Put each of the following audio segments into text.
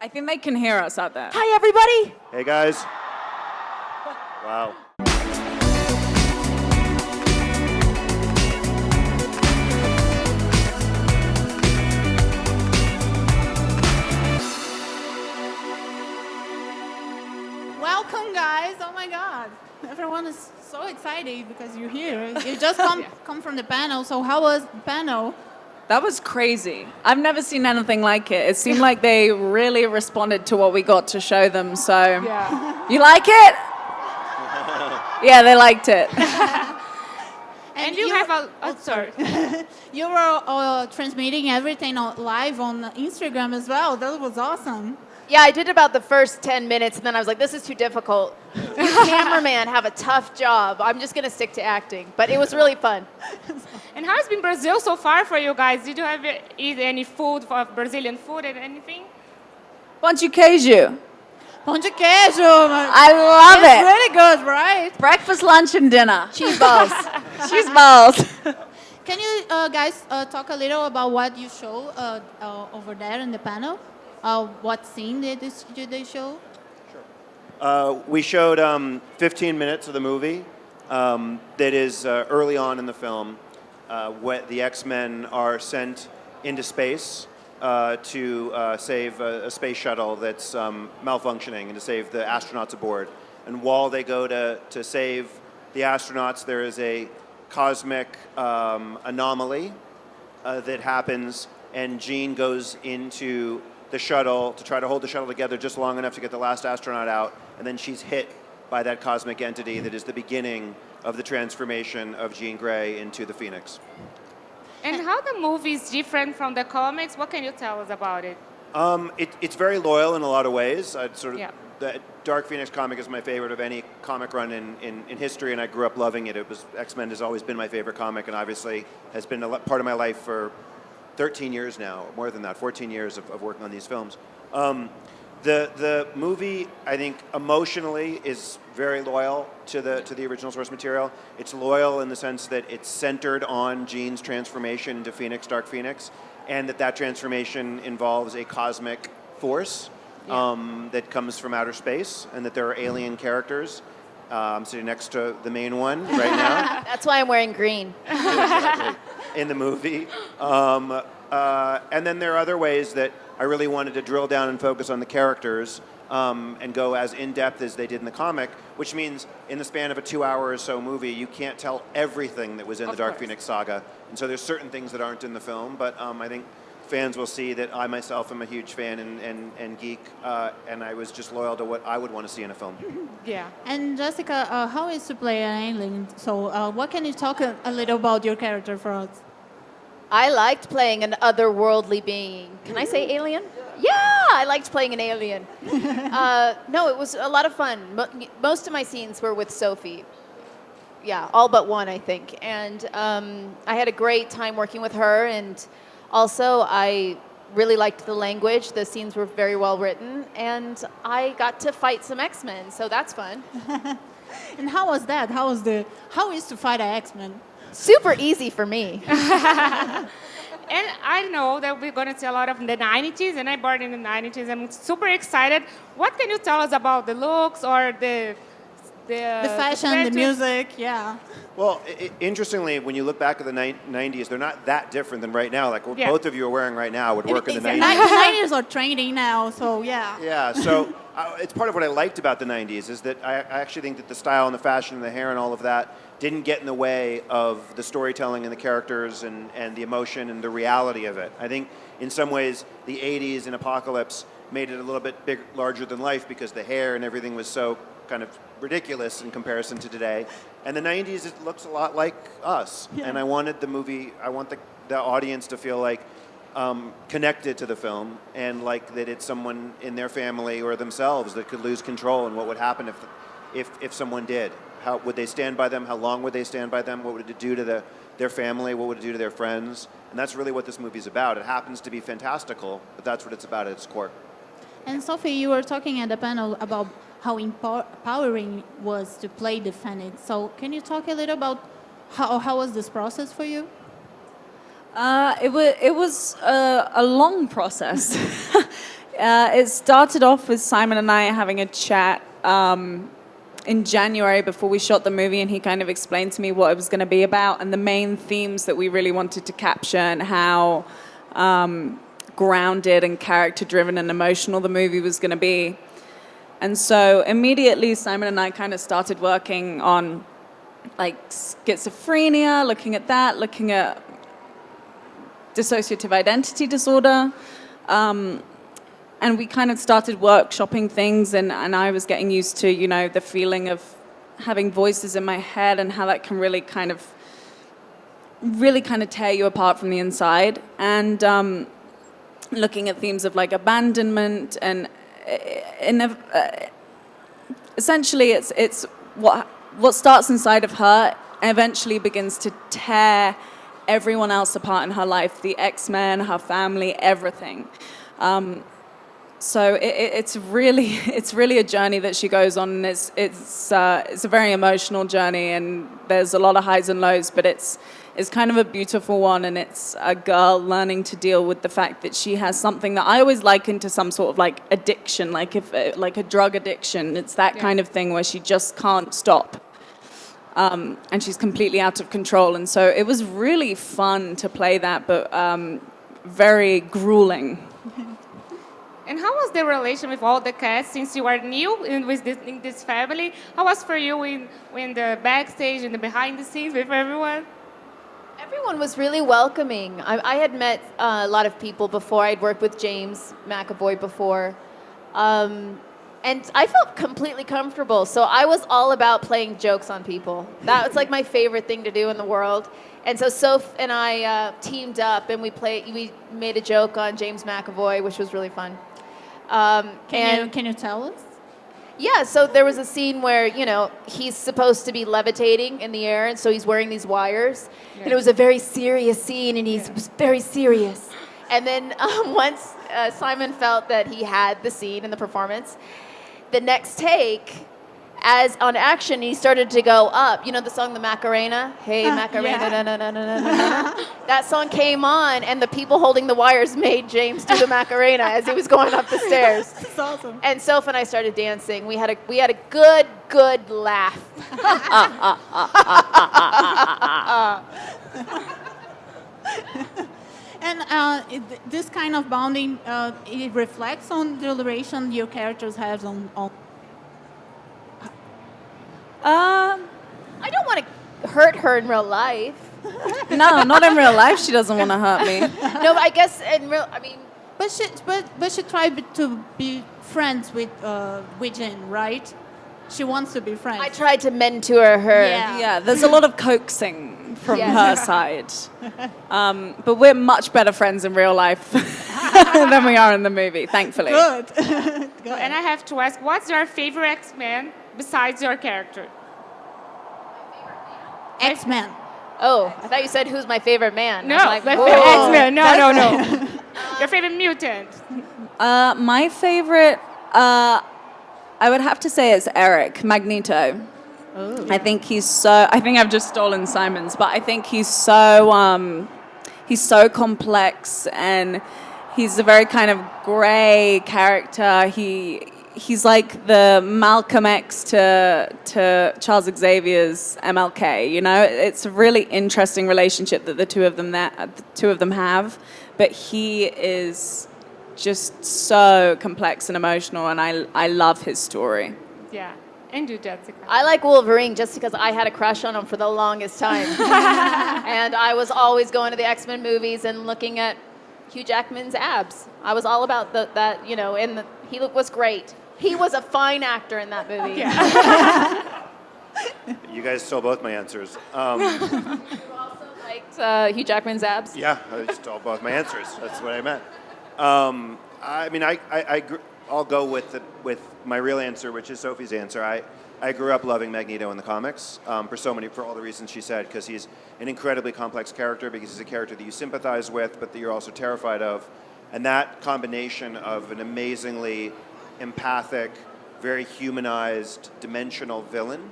I think they can hear us out there. Hi, everybody. Hey, guys. Wow. Welcome, guys. Oh, my God. Everyone is so excited because you're here. You just come from the panel. So how was the panel? That was crazy. I've never seen anything like it. It seemed like they really responded to what we got to show them. So, You like it? Yeah, they liked it. And you have a... Oh, sorry. You were transmitting everything live on Instagram as well. That was awesome. Yeah, I did about the first 10 minutes, and then I was like, this is too difficult. You cameraman have a tough job. I'm just going to stick to acting. But it was really fun. And how has been Brazil so far for you guys? Did you have eat any food, Brazilian food and anything? Pão de queijo. Pão de queijo. I love it's it. really good, right? Breakfast, lunch, and dinner. Cheese balls. Cheese balls. Can you guys talk a little about what you show over there in the panel? What scene did they show? We showed 15 minutes of the movie that is early on in the film. When the X-Men are sent into space to save a space shuttle that's malfunctioning and to save the astronauts aboard. And while they go to save the astronauts, there is a cosmic anomaly that happens, and Jean goes into the shuttle to try to hold the shuttle together just long enough to get the last astronaut out, and then she's hit by that cosmic entity that is the beginning of the transformation of Jean Grey into the Phoenix. And how the movie is different from the comics? What can you tell us about it? It's very loyal in a lot of ways. The Dark Phoenix comic is my favorite of any comic run in history, and I grew up loving it. X-Men has always been my favorite comic, and obviously has been a part of my life for 13 years now, more than that, 14 years of working on these films. The movie, I think, emotionally is very loyal to the original source material. It's loyal in the sense that it's centered on Jean's transformation into Phoenix, Dark Phoenix, and that transformation involves a cosmic force that comes from outer space, and that there are alien characters. I'm sitting next to the main one right now. That's why I'm wearing green. Exactly. In the movie. And then there are other ways that I really wanted to drill down and focus on the characters and go as in-depth as they did in the comic, which means in the span of a 2-hour or so movie, you can't tell everything that was in the Dark Phoenix saga. And so there's certain things that aren't in the film, but I think fans will see that I myself am a huge fan and geek, and I was just loyal to what I would want to see in a film. Yeah. And Jessica, how is to play an alien? So what can you talk a little about your character for us? I liked playing an otherworldly being. Can I say alien? Yeah, I liked playing an alien. No, it was a lot of fun. Most of my scenes were with Sophie. Yeah, all but one, I think. And I had a great time working with her, and also I really liked the language. The scenes were very well written, and I got to fight some X-Men, so that's fun. And how was that? How is to fight an X-Men? Super easy for me. And I know that we're going to see a lot of the 90s, and I born in the 90s. I'm super excited. What can you tell us about the looks or the fashion, the music, yeah. Well, interestingly, when you look back at the 90s, they're not that different than right now. Like what both of you are wearing right now would work in the 90s. The 90s are trending now, so yeah. Yeah, so it's part of what I liked about the 90s is that I actually think that the style and the fashion and the hair and all of that didn't get in the way of the storytelling and the characters and the emotion and the reality of it. I think in some ways the 80s and Apocalypse made it a little bit larger than life because the hair and everything was so kind of ridiculous in comparison to today. And the 90s, it looks a lot like us. Yeah. And I wanted the movie, I want the audience to feel like connected to the film and like that it's someone in their family or themselves that could lose control and what would happen if someone did. How would they stand by them? How long would they stand by them? What would it do to their family? What would it do to their friends? And that's really what this movie's about. It happens to be fantastical, but that's what it's about at its core. And Sophie, you were talking at the panel about how empowering was to play the Fênix. So can you talk a little about how was this process for you? It was a long process. It started off with Simon and I having a chat in January before we shot the movie, and he kind of explained to me what it was going to be about and the main themes that we really wanted to capture and how grounded and character-driven and emotional the movie was going to be. And so immediately Simon and I kind of started working on like schizophrenia, looking at that, looking at dissociative identity disorder. And we kind of started workshopping things, and I was getting used to, you know, the feeling of having voices in my head and how that can really kind of tear you apart from the inside. And looking at themes of like abandonment and essentially it's what starts inside of her eventually begins to tear everyone else apart in her life, the X-Men, her family, everything. So it's really a journey that she goes on, and it's a very emotional journey, and there's a lot of highs and lows, but it's kind of a beautiful one, and it's a girl learning to deal with the fact that she has something that I always liken to some sort of like addiction, like a drug addiction. It's that kind of thing where she just can't stop. And she's completely out of control, and so it was really fun to play that, but very grueling. And how was the relation with all the cast since you are new in this family? How was for you in the backstage and the behind the scenes with everyone? Everyone was really welcoming. I had met a lot of people before. I'd worked with James McAvoy before. And I felt completely comfortable. So I was all about playing jokes on people. That was like my favorite thing to do in the world. And so Soph and I teamed up, and we made a joke on James McAvoy, which was really fun. Can you tell us? Yeah, so there was a scene where, you know, he's supposed to be levitating in the air, and so he's wearing these wires. Yeah. And it was a very serious scene, and he's very serious. And then once Simon felt that he had the scene and the performance, the next take, as on action, he started to go up. You know the song, the Macarena? Hey, Macarena, na na na na na. That song came on, and the people holding the wires made James do the Macarena as he was going up the stairs. That's awesome. And Soph and I started dancing. We had a good laugh. And this kind of bonding, it reflects on the relation your characters have on. I don't want to hurt her in real life. No, not in real life. She doesn't want to hurt me. No, but I guess in real, I mean. But she tried to be friends with Jen, right? She wants to be friends. I tried to mentor her. Yeah, there's a lot of coaxing from her side. But we're much better friends in real life than we are in the movie, thankfully. Good. And I have to ask, what's your favorite X-Men besides your character? X-Men. Oh, I thought you said who's my favorite man. No, like, my favorite X-Men. No. Your favorite mutant. My favorite, I would have to say it's Eric, Magneto. Oh. I think I've just stolen Simon's, but I think he's so complex, and he's a very kind of gray character. He's like the Malcolm X to Charles Xavier's MLK. You know, it's a really interesting relationship that the two of them have. But he is just so complex and emotional, and I love his story. Yeah, and you, Jessica. I like Wolverine just because I had a crush on him for the longest time, and I was always going to the X-Men movies and looking at Hugh Jackman's abs. I was all about that, you know, he was great. He was a fine actor in that movie. Yeah. You guys stole both my answers. You also liked Hugh Jackman's abs? Yeah, I stole both my answers. That's what I meant. I mean, I'll go with my real answer, which is Sophie's answer. I grew up loving Magneto in the comics for all the reasons she said, because he's an incredibly complex character, because he's a character that you sympathize with, but that you're also terrified of. And that combination of an amazingly empathic, very humanized, dimensional villain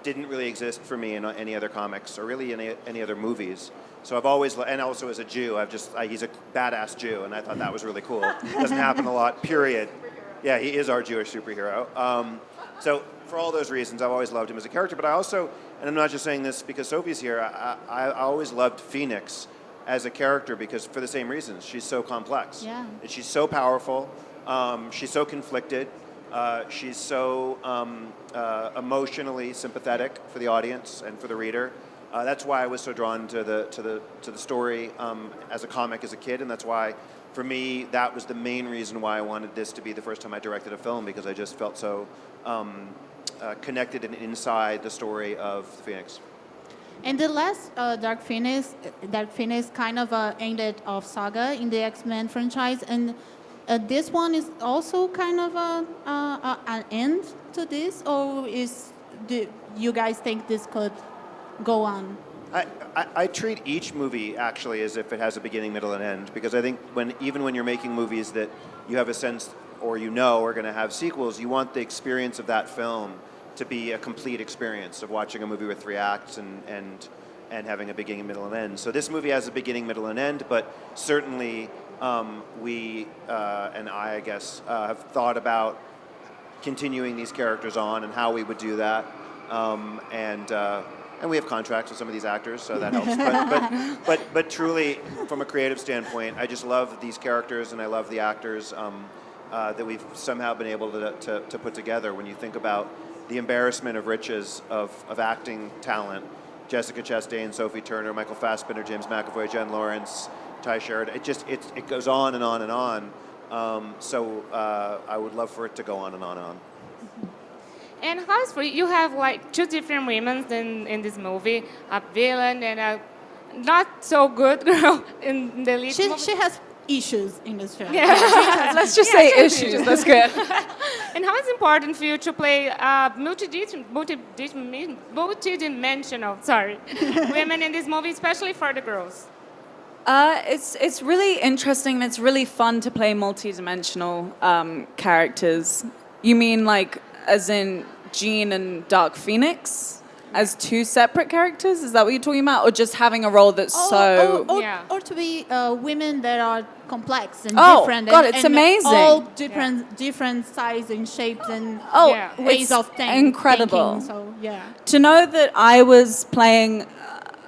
didn't really exist for me in any other comics or really any other movies. So I've always, and also as a Jew, he's a badass Jew, and I thought that was really cool. Doesn't happen a lot, period. Yeah, he is our Jewish superhero. So for all those reasons, I've always loved him as a character, but I also, and I'm not just saying this because Sophie's here, I always loved Fênix as a character because for the same reasons. She's so complex. Yeah. And she's so powerful. She's so conflicted. She's so emotionally sympathetic for the audience and for the reader. That's why I was so drawn to the story as a comic as a kid, and that's why, for me, that was the main reason why I wanted this to be the first time I directed a film, because I just felt so connected and inside the story of Fênix. And the last Dark Phoenix kind of ended of saga in the X-Men franchise, and this one is also kind of an end to this, or do you guys think this could go on? I treat each movie actually as if it has a beginning, middle, and end, because I think even when you're making movies that you have a sense or are going to have sequels, you want the experience of that film to be a complete experience of watching a movie with 3 acts and having a beginning, middle, and end. So this movie has a beginning, middle, and end, but certainly we and I guess, have thought about continuing these characters on and how we would do that. And we have contracts with some of these actors, so that helps. But truly, from a creative standpoint, I just love these characters and I love the actors that we've somehow been able to put together. When you think about the embarrassment of riches of acting talent, Jessica Chastain, Sophie Turner, Michael Fassbender, James McAvoy, Jen Lawrence, Ty Sheridan. It goes on and on and on. So I would love for it to go on and on and on. And how's for you? Have like 2 different women in this movie, a villain and a not so good girl in the lead. She has issues in this film. Yeah. Let's just say issues. That's good. And how is it important for you to play multi-dimensional, women in this movie, especially for the girls? It's really interesting and it's really fun to play multi-dimensional characters. You mean like as in Jean and Dark Phoenix? As 2 separate characters? Is that what you're talking about? Or just having a role that's or to be women that are complex and different. God, and, it's and amazing. All different sizes and shapes and ways of thinking. Incredible. Thinking, so, yeah. To know that I was playing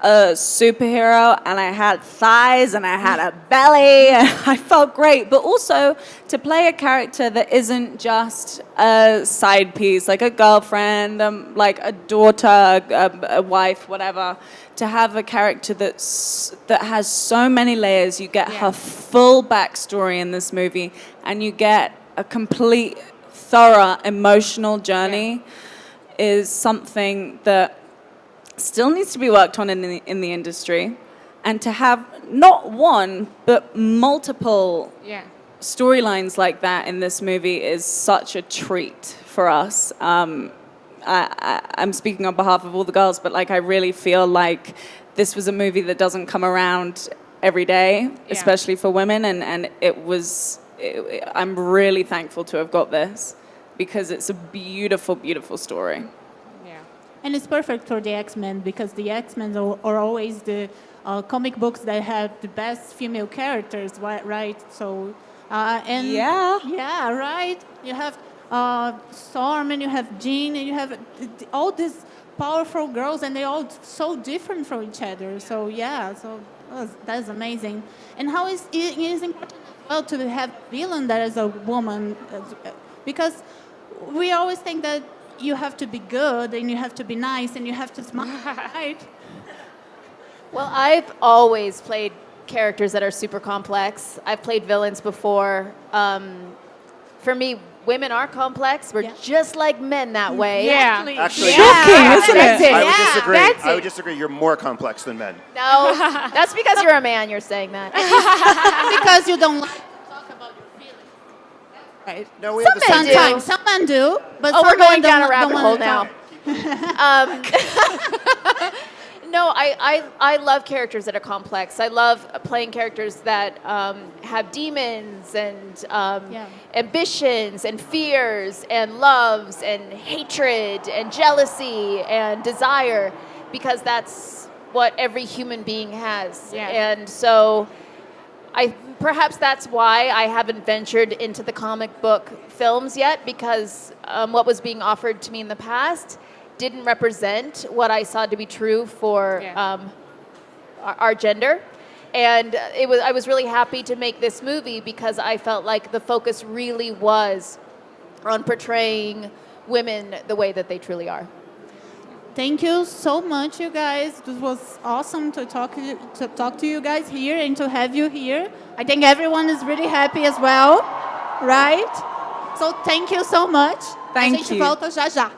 a superhero and I had thighs and I had a belly and I felt great, but also to play a character that isn't just a side piece, like a girlfriend, like a daughter, a wife, whatever, to have a character that has so many layers. You get her full backstory in this movie and you get a complete, thorough emotional journey is something that still needs to be worked on in the industry, and to have not one but multiple storylines like that in this movie is such a treat for us. I'm speaking on behalf of all the girls, but like I really feel like this was a movie that doesn't come around every day, especially for women, and I'm really thankful to have got this because it's a beautiful, beautiful story. And it's perfect for the X-Men because the X-Men are always the comic books that have the best female characters, right? So, right. You have Storm and you have Jean and you have all these powerful girls and they're all so different from each other. So that's amazing. And how it is important as well to have a villain that is a woman, because we always think that you have to be good and you have to be nice and you have to smile, right? Well, I've always played characters that are super complex. I've played villains before. For me, women are complex. We're just like men that way. Yeah. Actually, Shocking, isn't it? I would disagree. That's I would disagree. You're more complex than men. No, that's because you're a man. You're saying that. Because you don't like to talk about your feelings. Right. No, we have the men same. do. Sometimes, some men do, but Oh, some we're going men down a don't rabbit hole wanna now. talk. No, I love characters that are complex. I love playing characters that have demons and ambitions and fears and loves and hatred and jealousy and desire, because that's what every human being has. Yeah. And so perhaps that's why I haven't ventured into the comic book films yet, because what was being offered to me in the past didn't represent what I saw to be true for our gender. And I was really happy to make this movie because I felt like the focus really was on portraying women the way that they truly are. Thank you so much, you guys. This was awesome to talk to you guys here and to have you here. I think everyone is really happy as well, right? So thank you so much. Thank A gente you. volta já já.